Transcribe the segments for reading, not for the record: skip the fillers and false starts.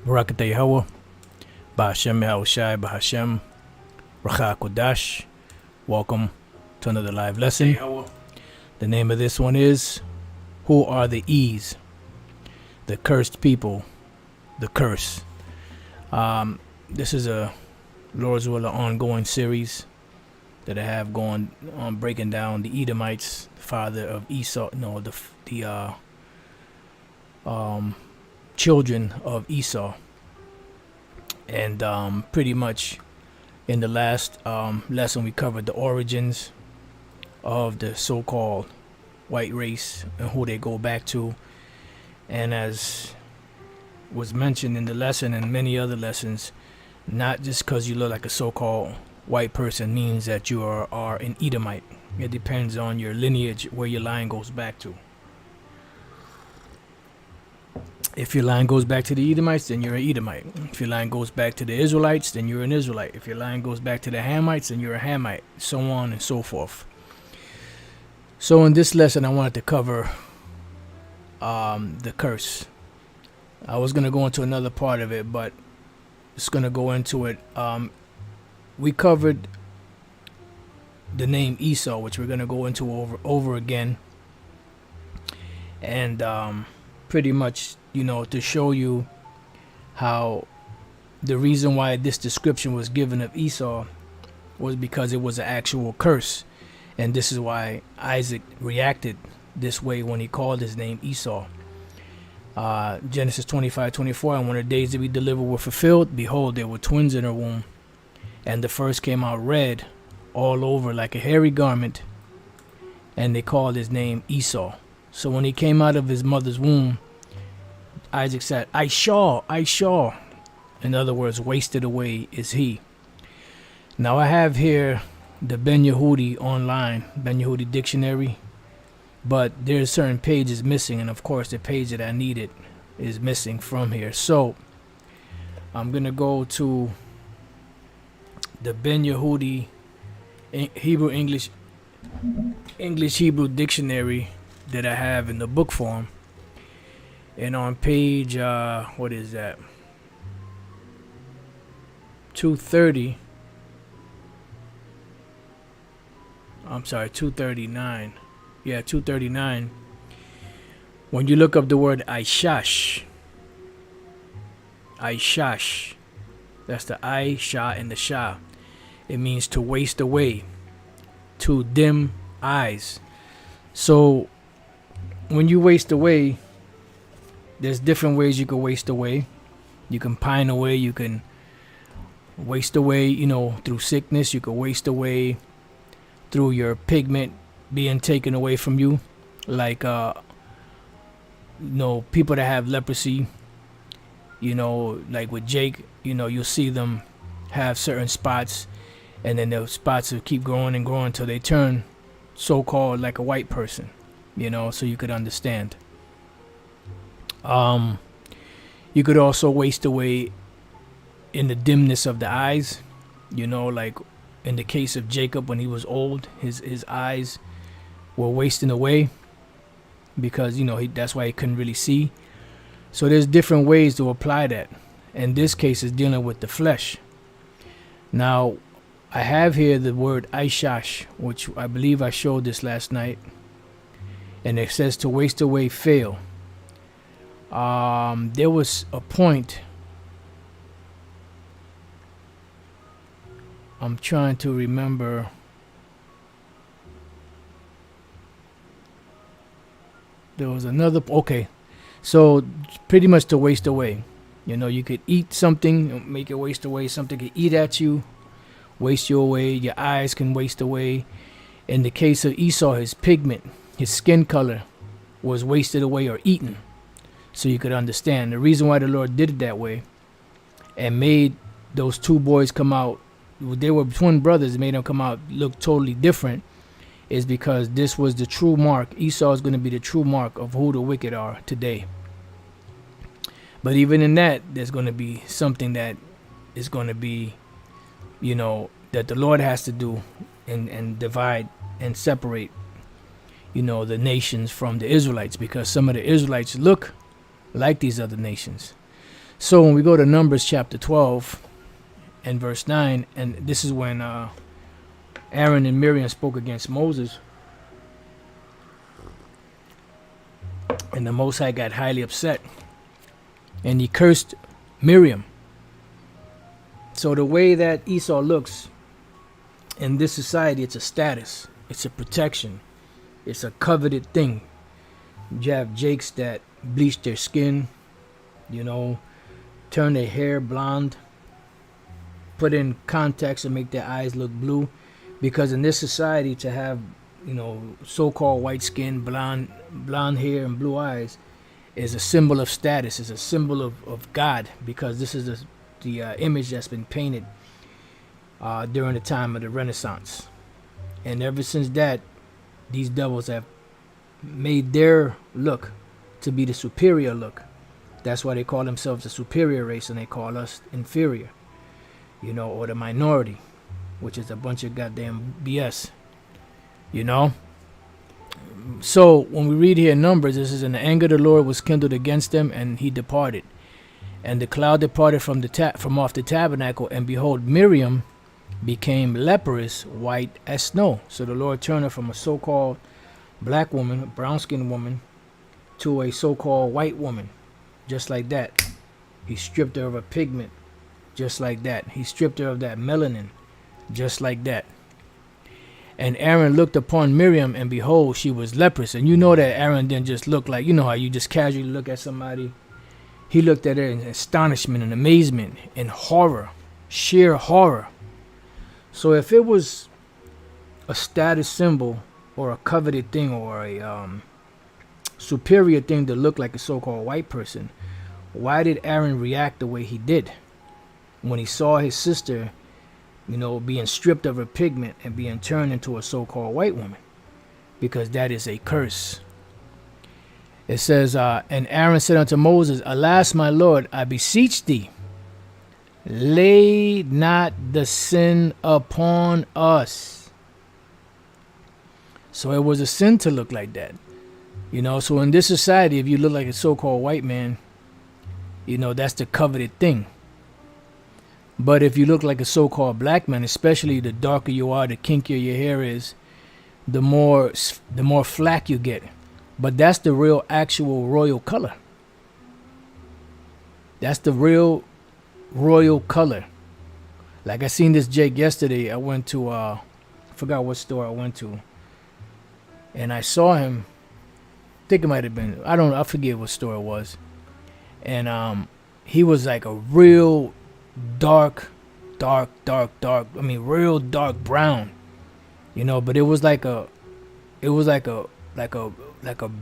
Barakatay Hawa, Bahashem Yahushai, Bahashem, Racha Kodash. Welcome to another live lesson. The name of this one is, Who Are the E's? The Cursed People, the Curse. This is a Lord's Will ongoing series that I have going on breaking down the Edomites, the father of Esau, the children of Esau. And pretty much in the last lesson we covered the origins of the so-called white race and who they go back to. And as was mentioned in the lesson and many other lessons, not just because you look like a so-called white person means that you are an Edomite. It depends on your lineage, where your line goes back to. If your line goes back to the Edomites, then you're an Edomite. If your line goes back to the Israelites, then you're an Israelite. If your line goes back to the Hamites, then you're a Hamite, so on and so forth. So in this lesson, I wanted to cover the curse. I was going to go into another part of it, but it's going to go into it. We covered the name Esau, which we're going to go into over again. And pretty much, to show you how the reason why this description was given of Esau was because it was an actual curse. And this is why Isaac reacted this way when he called his name Esau. Genesis 25:24, and when the days to be delivered were fulfilled, behold, there were twins in her womb. And the first came out red all over like a hairy garment, and they called his name Esau. So when he came out of his mother's womb, Isaac said, I shall. In other words, wasted away is he. Now I have here the Ben Yehudi online, Ben Yehudi dictionary, but there's certain pages missing, and of course the page that I needed is missing from here. So I'm going to go to the Ben Yehudi English Hebrew dictionary that I have in the book form. And on page, what is that? 230. I'm sorry, 239. Yeah, 239. When you look up the word Aishash, that's the I, Shah, and the Shah. It means to waste away, to dim eyes. So when you waste away, there's different ways you can waste away. You can pine away. You can waste away, through sickness. You can waste away through your pigment being taken away from you. Like, people that have leprosy, like with Jake, you'll see them have certain spots, and then those spots will keep growing and growing until they turn so-called like a white person, so you could understand. You could also waste away in the dimness of the eyes, like in the case of Jacob when he was old, his eyes were wasting away because, that's why he couldn't really see. So there's different ways to apply that. And this case is dealing with the flesh. Now, I have here the word Aishash, which I believe I showed this last night. And it says to waste away, fail. There was a point, I'm trying to remember. There was another, okay. So pretty much to waste away. You could eat something, make it waste away. Something could eat at you, waste you away. Your eyes can waste away. In the case of Esau, his pigment, his skin color was wasted away or eaten. So you could understand the reason why the Lord did it that way and made those two boys come out. They were twin brothers, made them come out look totally different, is because this was the true mark. Esau is going to be the true mark of who the wicked are today. But even in that, there's going to be something that is going to be, that the Lord has to do and divide and separate, the nations from the Israelites, because some of the Israelites look like these other nations. So when we go to Numbers chapter 12 and verse 9, and this is when Aaron and Miriam spoke against Moses, and the Most High got highly upset, and he cursed Miriam. So the way that Esau looks in this society, it's a status, it's a protection, it's a coveted thing. You have Jakes that bleach their skin, turn their hair blonde, put in contacts and make their eyes look blue, because in this society, to have so-called white skin, blonde hair, and blue eyes is a symbol of status, is a symbol of God, because this is the image that's been painted during the time of the Renaissance. And ever since that, these devils have made their look to be the superior look. That's why they call themselves the superior race, and they call us inferior, or the minority, which is a bunch of goddamn BS, So when we read here in Numbers, this is, and the anger of the Lord was kindled against them, and he departed. And the cloud departed from off the tabernacle, and behold, Miriam became leprous, white as snow. So the Lord turned her from a so-called black woman, a brown-skinned woman, to a so-called white woman, just like that. He stripped her of her pigment, just like that. He stripped her of that melanin, just like that. And Aaron looked upon Miriam, and behold, she was leprous. And you know that Aaron didn't just look like, how you just casually look at somebody. He looked at her in astonishment and amazement and horror, sheer horror. So if it was a status symbol or a coveted thing or a superior thing to look like a so-called white person, why did Aaron react the way he did when he saw his sister, being stripped of her pigment and being turned into a so-called white woman? Because that is a curse. It says, and Aaron said unto Moses, Alas, my Lord, I beseech thee, lay not the sin upon us. So it was a sin to look like that. So in this society, if you look like a so-called white man, that's the coveted thing. But if you look like a so-called black man, especially the darker you are, the kinkier your hair is, the more flack you get. But that's the real actual royal color. That's the real royal color. Like I seen this Jake yesterday. I went to I forgot what store I went to, and I saw him. I think it might have been, I forget what store it was. And he was like a real dark, real dark brown, but it was like a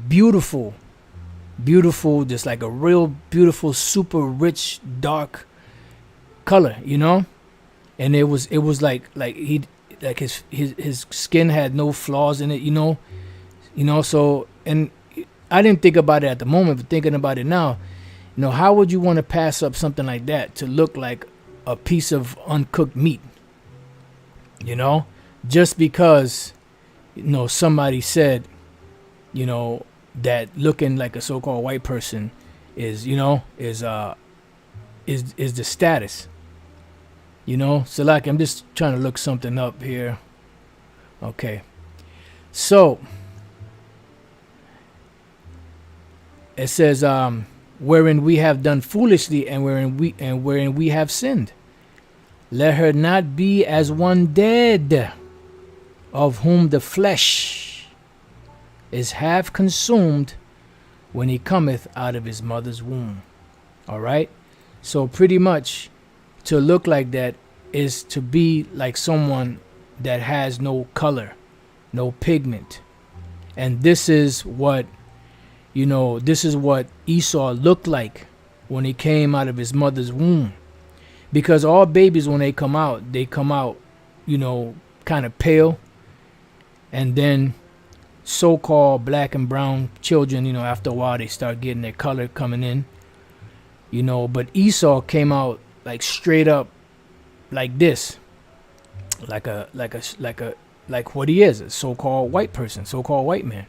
beautiful, just like a real beautiful, super rich, dark color, and it was like his skin had no flaws in it, so, and I didn't think about it at the moment, but thinking about it now, how would you want to pass up something like that to look like a piece of uncooked meat? Just because, somebody said, that looking like a so-called white person is the status. So like, I'm just trying to look something up here. Okay. So it says, wherein we have done foolishly, and wherein we have sinned. Let her not be as one dead, of whom the flesh is half consumed when he cometh out of his mother's womb. All right. So pretty much to look like that is to be like someone that has no color, no pigment. And this is what Esau looked like when he came out of his mother's womb. Because all babies, when they come out, kind of pale. And then so-called black and brown children, after a while, they start getting their color coming in. But Esau came out like straight up like this. Like what he is, a so-called white person, so-called white man.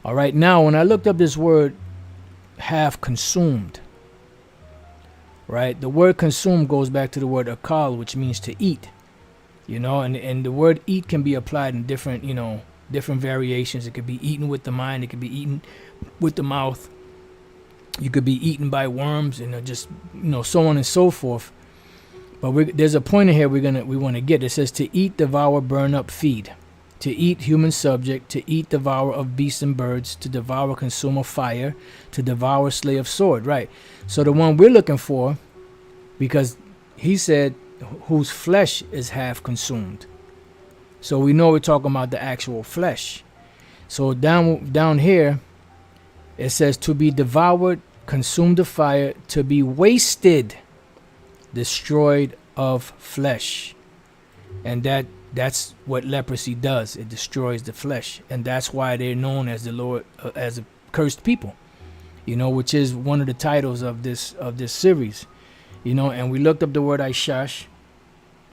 All right, now when I looked up this word, half consumed, right? The word consume goes back to the word akal, which means to eat, and the word eat can be applied in different, different variations. It could be eaten with the mind, it could be eaten with the mouth, you could be eaten by worms, and just, so on and so forth. But there's a point in here we want to get. It says to eat, devour, burn up, feed. To eat, human subject. To eat, devour of beasts and birds. To devour, consume of fire. To devour, slay of sword. Right. So the one we're looking for, because he said whose flesh is half consumed. So we know we're talking about the actual flesh. So down here, it says to be devoured, consumed of fire, to be wasted, destroyed of flesh. And that's what leprosy does. It destroys the flesh. And that's why they're known as the Lord, as a cursed people, which is one of the titles of this series, and we looked up the word Aishash,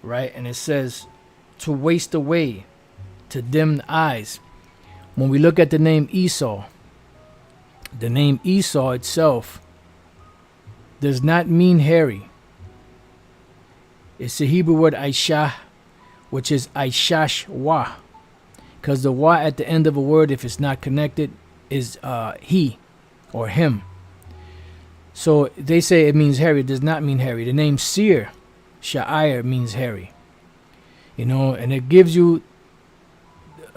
right? And it says to waste away, to dim the eyes. When we look at the name Esau itself does not mean hairy. It's the Hebrew word Aishah, which is Aishash Wa. Because the Wa at the end of a word, if it's not connected, is he or him. So they say it means hairy. It does not mean hairy. The name Seir, Sha'ir, means hairy. And it gives you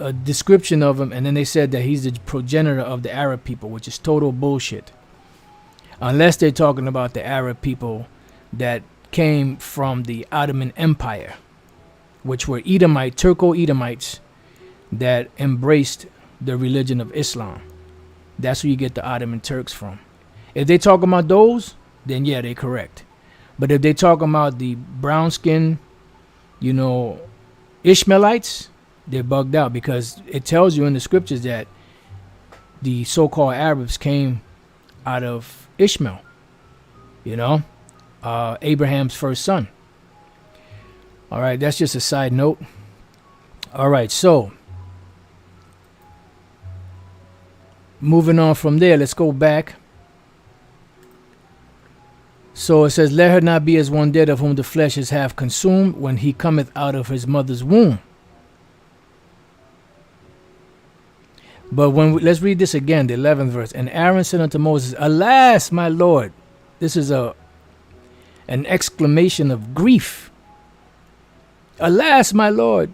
a description of him. And then they said that he's the progenitor of the Arab people, which is total bullshit. Unless they're talking about the Arab people that came from the Ottoman Empire, which were Turco-Edomites that embraced the religion of Islam. That's where you get the Ottoman Turks from. If they talk about those, then yeah, they're correct. But if they talk about the brown skin, Ishmaelites, they're bugged out, because it tells you in the scriptures that the so-called Arabs came out of Ishmael, Abraham's first son. All right, that's just a side note. All right, so moving on from there, let's go back. So it says, let her not be as one dead, of whom the flesh is half consumed, when he cometh out of his mother's womb. But let's read this again, the 11th verse. And Aaron said unto Moses, alas, my Lord. This is an exclamation of grief. Alas, my Lord,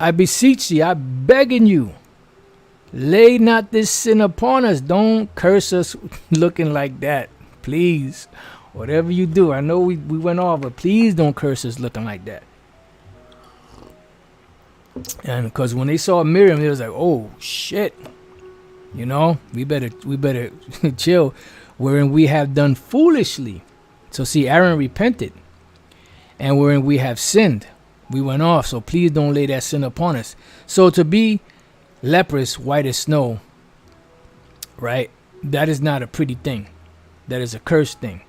I beseech thee, I begging you, lay not this sin upon us. Don't curse us looking like that. Please, whatever you do, I know we went off, but please don't curse us looking like that. And because when they saw Miriam, they was like, oh shit, we better chill, wherein we have done foolishly. So see, Aaron repented, and wherein we have sinned, we went off. So please don't lay that sin upon us. So to be leprous, white as snow, right? That is not a pretty thing. That is a cursed thing.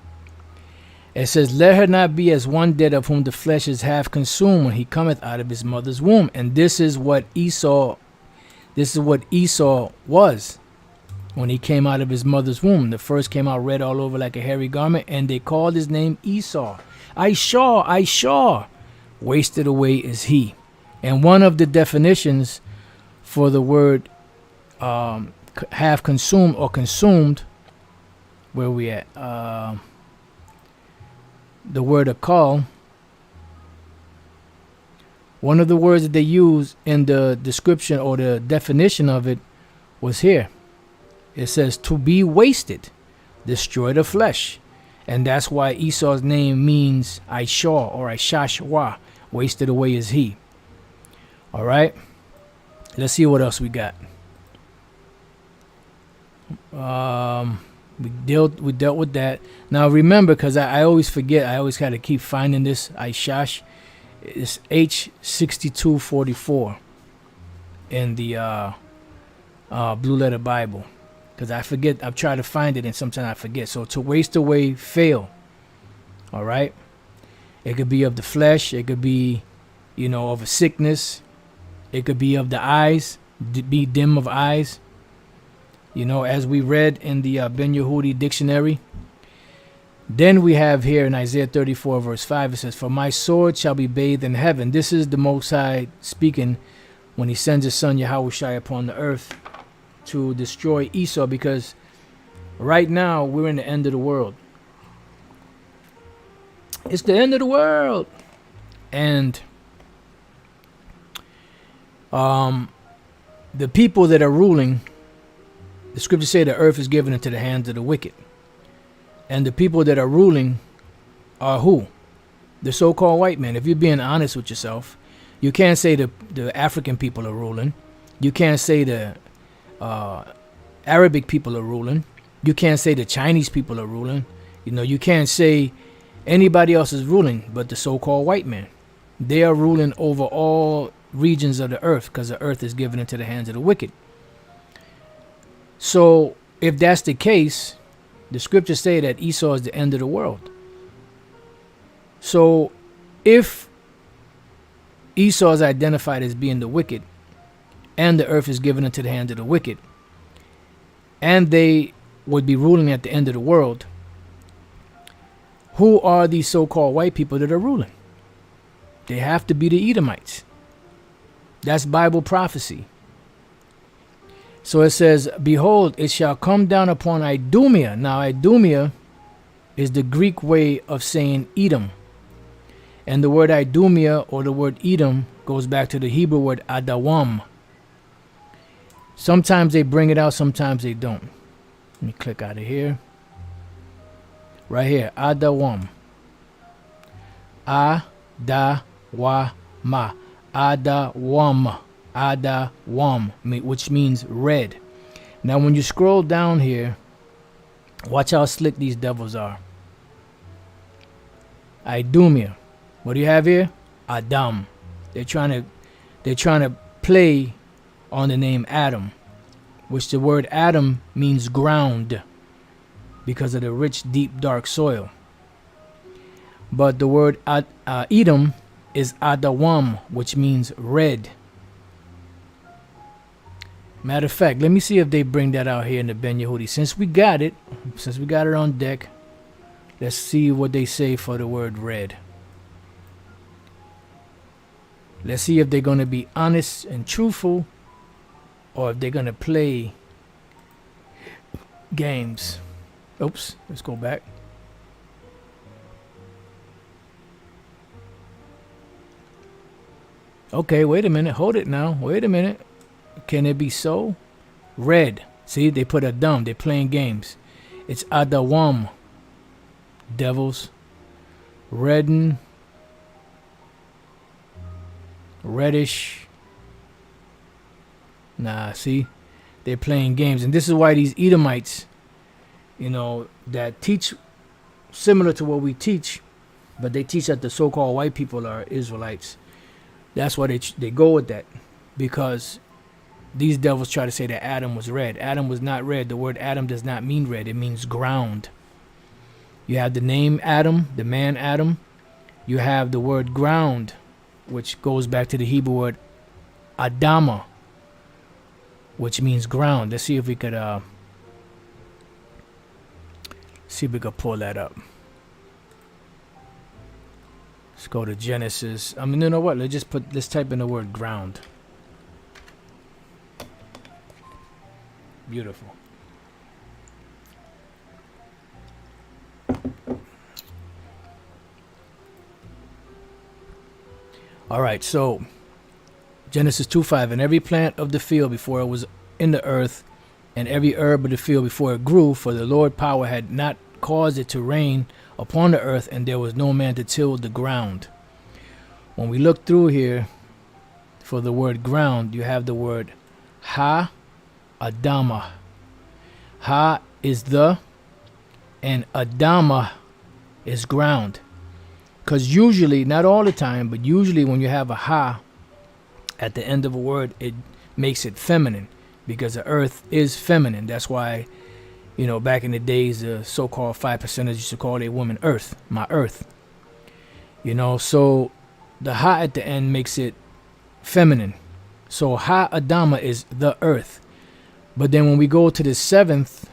It says, let her not be as one dead, of whom the flesh is half consumed, when he cometh out of his mother's womb. And this is what Esau was when he came out of his mother's womb. The first came out red all over like a hairy garment, and they called his name Esau. Aishah, wasted away is he. And one of the definitions for the word half consumed or consumed, where we at? The word akal. One of the words that they use in the description or the definition of it was here. It says to be wasted, destroy the flesh. And that's why Esau's name means Aishah or Aishashwa, wasted away is he. All right. Let's see what else we got. We dealt with that. Now remember, because I always forget, I always got to keep finding this Aishash. It's H6244 in the Blue Letter Bible, because I forget. I've tried to find it and sometimes I forget. So to waste away, fail. All right. It could be of the flesh. It could be, of a sickness. It could be of the eyes. Be dim of eyes. As we read in the Ben Yehudi dictionary, Then we have here in Isaiah 34 verse 5, it says, "For my sword shall be bathed in heaven." This is the Most High speaking when he sends his son Yahushua upon the earth to destroy Esau, because right now we're in the end of the world. It's the end of the world. And the people that are ruling, the scriptures say the earth is given into the hands of the wicked. And the people that are ruling are who? The so-called white men. If you're being honest with yourself, you can't say the African people are ruling. You can't say the Arabic people are ruling. You can't say the Chinese people are ruling. You can't say anybody else is ruling but the so-called white men. They are ruling over all regions of the earth, because the earth is given into the hands of the wicked. So if that's the case, the scriptures say that Esau is the end of the world. So if Esau is identified as being the wicked, and the earth is given into the hands of the wicked, and they would be ruling at the end of the world, who are these so-called white people that are ruling? They have to be the Edomites. That's Bible prophecy. So it says, "Behold, it shall come down upon Idumea." Now, Idumea is the Greek way of saying Edom. And the word Idumea, or the word Edom, goes back to the Hebrew word Adawam. Sometimes they bring it out, sometimes they don't. Let me click out of here. Right here, Adawam. Adawama. Adawam. Adawam, which means red. Now when you scroll down here, watch how slick these devils are. Idumea. What do you have here? Adam. They're trying to play on the name Adam, which the word Adam means ground, because of the rich, deep, dark soil. But the word Edom is Adawam, which means red. Matter of fact, let me see if they bring that out here in the Ben Yehudi. Since we got it on deck, let's see what they say for the word red. Let's see if they're going to be honest and truthful, or if they're going to play games. Oops, let's go back. Okay, wait a minute. Hold it now. Wait a minute. Can it be so? Red. See, they put a dumb. They're playing games. It's Adawam. Devils. Redden. Reddish. Nah, see? They're playing games. And this is why these Edomites, that teach similar to what we teach, but they teach that the so-called white people are Israelites. That's why they go with that, because these devils try to say that Adam was red. Adam was not red. The word Adam does not mean red. It means ground. You have the name Adam, the man Adam. You have the word ground, which goes back to the Hebrew word Adama, which means ground. Let's see if we could pull that up. Let's go to Genesis. You know what? Let's type in the word ground. Beautiful. All right, so Genesis 2:5, "And every plant of the field before it was in the earth, and every herb of the field before it grew, for the Lord power had not caused it to rain upon the earth, and there was no man to till the ground." When we look through here for the word ground, you have the word Ha-Adama. Ha is the, and Adama is ground. Because usually, not all the time, but usually when you have a ha at the end of a word, it makes it feminine, because the earth is feminine. That's why, back in the days, the so-called 5%ers used to call a woman earth, my earth. So the ha at the end makes it feminine. So Ha-Adama is the earth. But then when we go to the seventh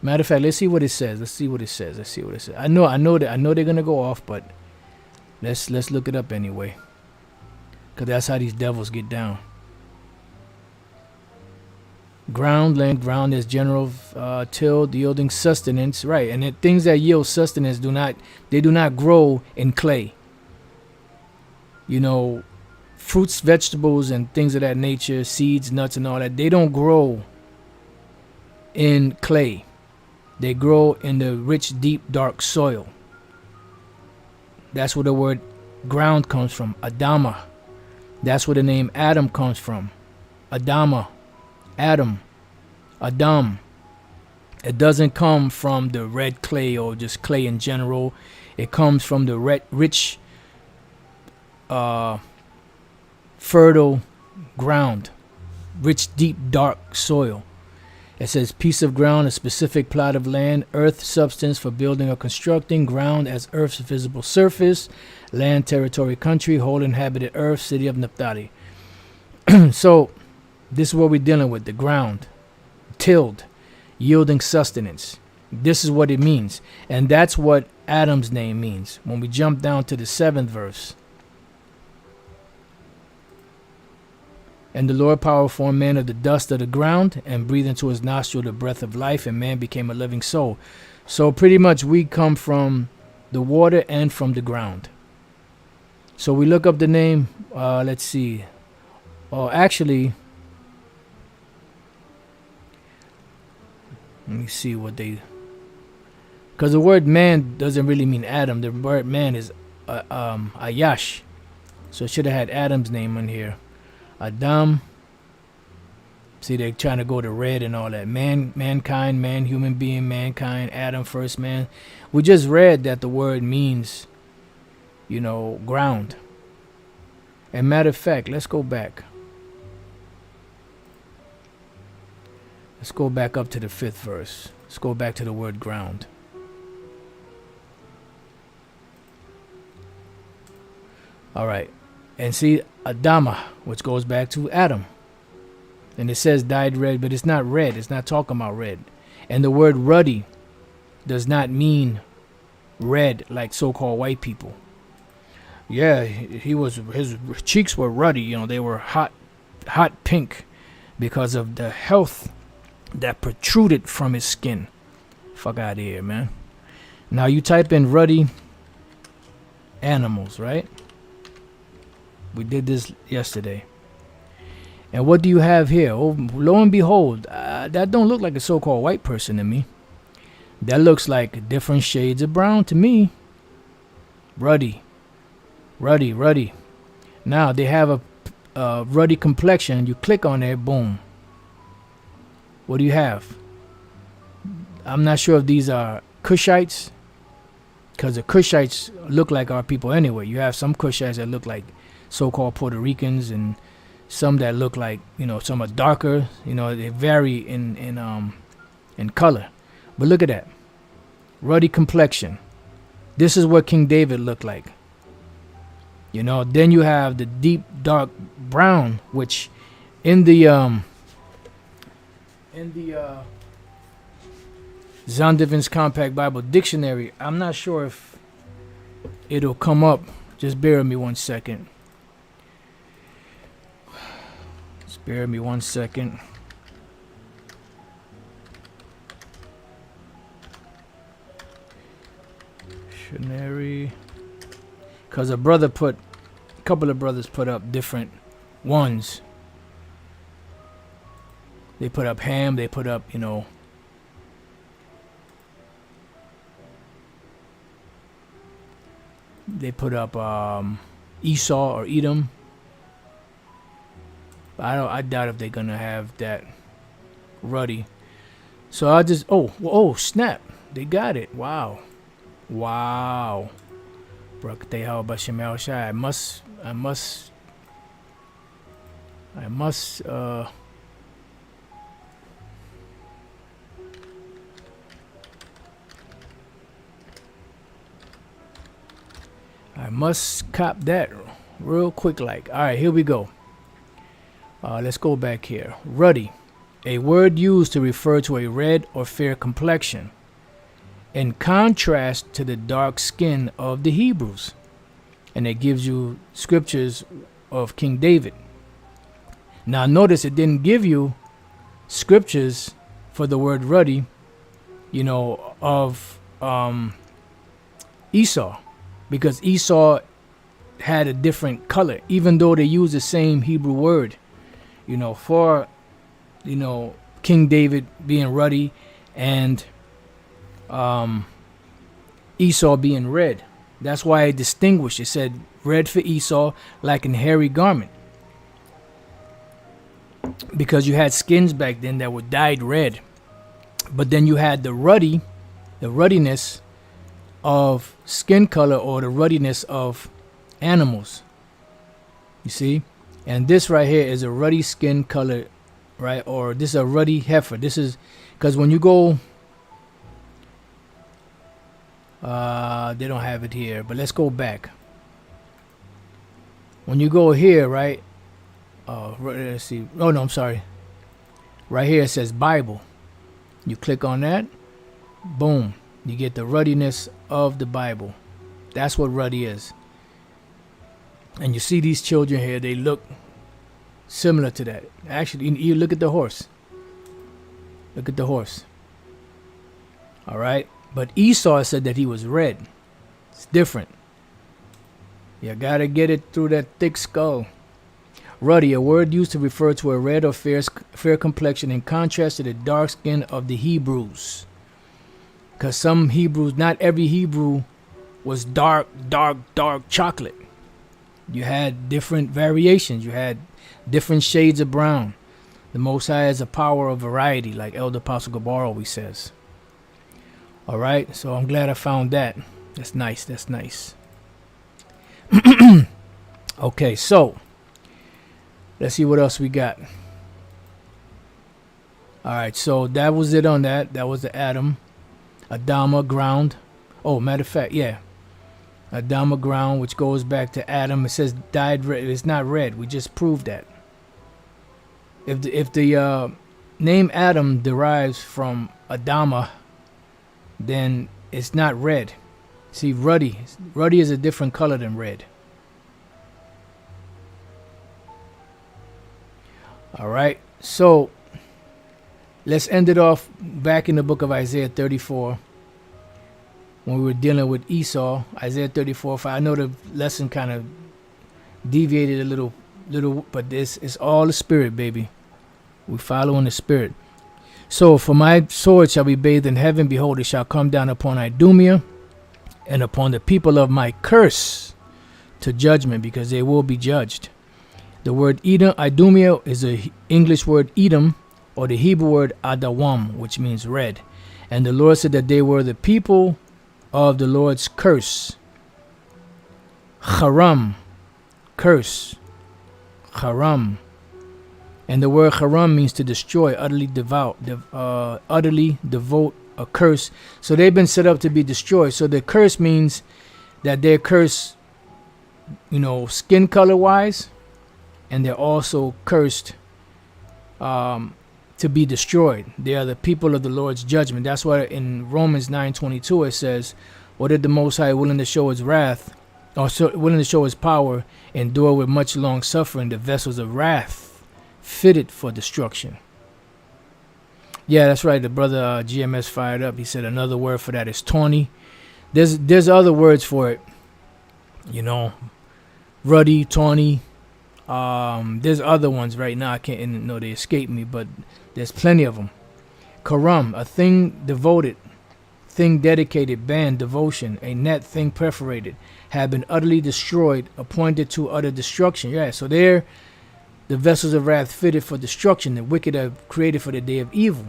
Matter of fact, let's see what it says. Let's see what it says. Let's see what it says. I know they're gonna go off, but let's look it up anyway, cause that's how these devils get down. Ground, land, ground is general tilled, yielding sustenance, right? And things that yield sustenance do not grow in clay. You know, fruits, vegetables, and things of that nature, seeds, nuts, and all that, they don't grow in clay. They grow in the rich, deep, dark soil. That's where the word ground comes from, Adama. That's where the name Adam comes from, Adama, Adam, Adam. It doesn't come from the red clay or just clay in general. It comes from the rich, fertile ground, rich, deep, dark soil. It says piece of ground, a specific plot of land, earth, substance for building or constructing, ground as earth's visible surface, land, territory, country, whole inhabited earth, city of Naphtali. So this is what we're dealing with, the ground, tilled, yielding sustenance. This is what it means. And that's what Adam's name means. When we jump down to the 7th verse. And the Lord power formed man of the dust of the ground and breathed into his nostril the breath of life, and man became a living soul. So pretty much we come from the water and from the ground. So we look up the name, let's see. Oh, actually, let me see what they, because the word man doesn't really mean Adam. The word man is Ayash. So it should have had Adam's name on here. Adam. See, they're trying to go to red and all that. Mankind, man, human being, mankind, Adam, first man. We just read that the word means, you know, ground. And matter of fact, let's go back. Let's go back up to the 5th verse. Let's go back to the word ground. All right. And see, Adama, which goes back to Adam. And it says dyed red, but it's not red. It's not talking about red. And the word ruddy does not mean red like so-called white people. Yeah, his cheeks were ruddy. You know, they were hot pink because of the health that protruded from his skin. Fuck out of here, man. Now you type in ruddy animals, right? We did this yesterday. And what do you have here? Oh, lo and behold, that don't look like a so-called white person to me. That looks like different shades of brown to me. Ruddy. Now they have a ruddy complexion. You click on it, boom. What do you have? I'm not sure if these are Cushites, because the Cushites look like our people anyway. You have some Cushites that look like so-called Puerto Ricans, and some that look like, you know, some are darker. You know, they vary in color. But look at that, ruddy complexion. This is what King David looked like. You know, then you have the deep dark brown, which in the Zondervan's Compact Bible Dictionary, I'm not sure if it'll come up. Just bear with me 1 second. Spare me 1 second. Dictionary. Because a couple of brothers put up different ones. They put up Ham, they put up, you know, they put up Esau or Edom. I doubt if they're gonna have that ruddy. So I just oh snap, they got it. Wow. I must cop that real quick like. All right, here we go. Let's go back here. Ruddy. a word used to refer to a red or fair complexion, in contrast to the dark skin of the Hebrews. And it gives you scriptures of King David. Now notice it didn't give you scriptures for the word ruddy, of Esau, because Esau had a different color, even though they use the same Hebrew word, for, King David being ruddy and Esau being red. That's why it distinguished. It said red for Esau, like an hairy garment. Because you had skins back then that were dyed red. But then you had the ruddiness of skin color, or the ruddiness of animals. You see? And this right here is a ruddy skin color, right? Or this is a ruddy heifer. This is because when you go, they don't have it here, but let's go back. When you go here, right? Let's see. Oh no, I'm sorry. Right here it says Bible. You click on that, boom, you get the ruddiness of the Bible. That's what ruddy is. And you see these children here, they look similar to that. Actually, you look at the horse. Look at the horse. All right. But Esau said that he was red. It's different. You gotta get it through that thick skull. Ruddy, a word used to refer to a red or fair complexion, in contrast to the dark skin of the Hebrews. Because some Hebrews, not every Hebrew was dark chocolate. You had different variations. You had different shades of brown. The Most High has a power of variety, like Elder Apostle Gabar always says. All right, so I'm glad I found that. That's nice. That's nice. Okay, so let's see what else we got. All right, so that was it on that. That was the Adama ground. Oh, matter of fact, yeah. Adama ground, which goes back to Adam. It says dyed red. It's not red. We just proved that. If the name Adam derives from Adama, then it's not red. See, ruddy. Ruddy is a different color than red. All right, so let's end it off back in the book of Isaiah 34 when we were dealing with Esau. Isaiah 34. I know the lesson kind of deviated a little, but this is all the spirit, baby. We following the spirit. So, for my sword shall be bathed in heaven. Behold, it shall come down upon Idumea and upon the people of my curse to judgment, because they will be judged. The word Edom, Idumea, is the English word Edom, or the Hebrew word Adawam, which means red. And the Lord said that they were the people of the Lord's curse. Haram, curse. Haram. And the word haram means to destroy, utterly devote, utterly devote, a curse. So they've been set up to be destroyed. So the curse means that they're cursed, skin color wise, and they're also cursed to be destroyed. They are the people of the Lord's judgment. That's why in Romans 9:22 it says, "Or did the Most High, willing to show his wrath, or willing to show his power, endure with much long suffering the vessels of wrath fitted for destruction." Yeah, that's right. The brother GMS fired up. He said another word for that is tawny. There's other words for it. Ruddy, tawny. There's other ones right now. I can't know, they escape me, but there's plenty of them. Karam, a thing devoted, thing dedicated, band, devotion, a net, thing perforated, have been utterly destroyed, appointed to utter destruction. Yeah, so they're the vessels of wrath fitted for destruction, the wicked are created for the day of evil,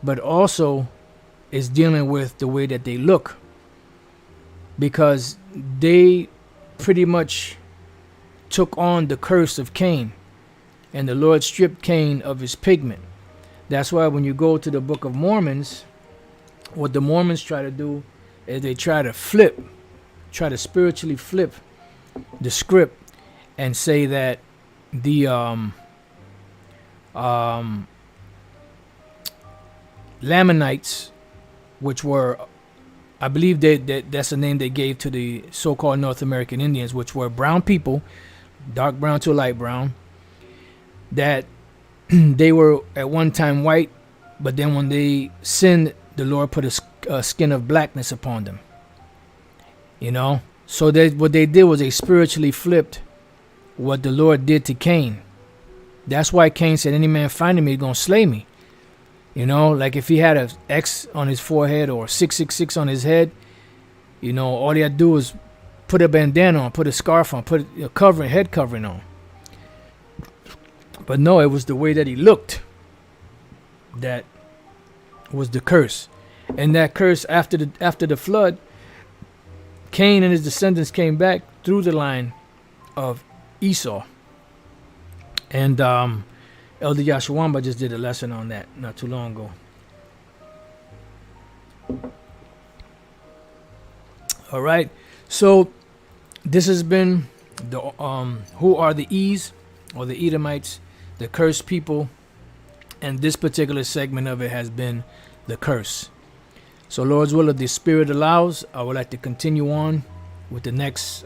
but also is dealing with the way that they look, because they pretty much took on the curse of Cain, and the Lord stripped Cain of his pigment. That's why when you go to the Book of Mormons, what the Mormons try to do is they try to spiritually flip the script and say that the Lamanites, which were, I believe that's the name they gave to the so-called North American Indians, which were brown people, dark brown to light brown, that they were at one time white, but then when they sinned, the Lord put a skin of blackness upon them. You know, so what they did was they spiritually flipped what the Lord did to Cain. That's why Cain said, any man finding me is going to slay me. You know, like if he had an X on his forehead or 666 on his head, you know, all he had to do was put a bandana on, put a scarf on, put a covering, head covering on. But no, it was the way that he looked that was the curse. And that curse after the flood, Cain and his descendants came back through the line of Esau. And Elder Yashawamba just did a lesson on that not too long ago. All right. So this has been the who are the E's, or the Edomites, the cursed people, and this particular segment of it has been the curse. So Lord's will, if the Spirit allows, I would like to continue on with the next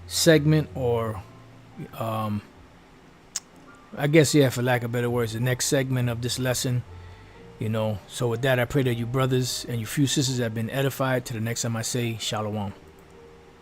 segment, or I guess, yeah, for lack of better words, the next segment of this lesson. You know, so with that, I pray that you brothers and you few sisters have been edified. To the next time I say, Shalom.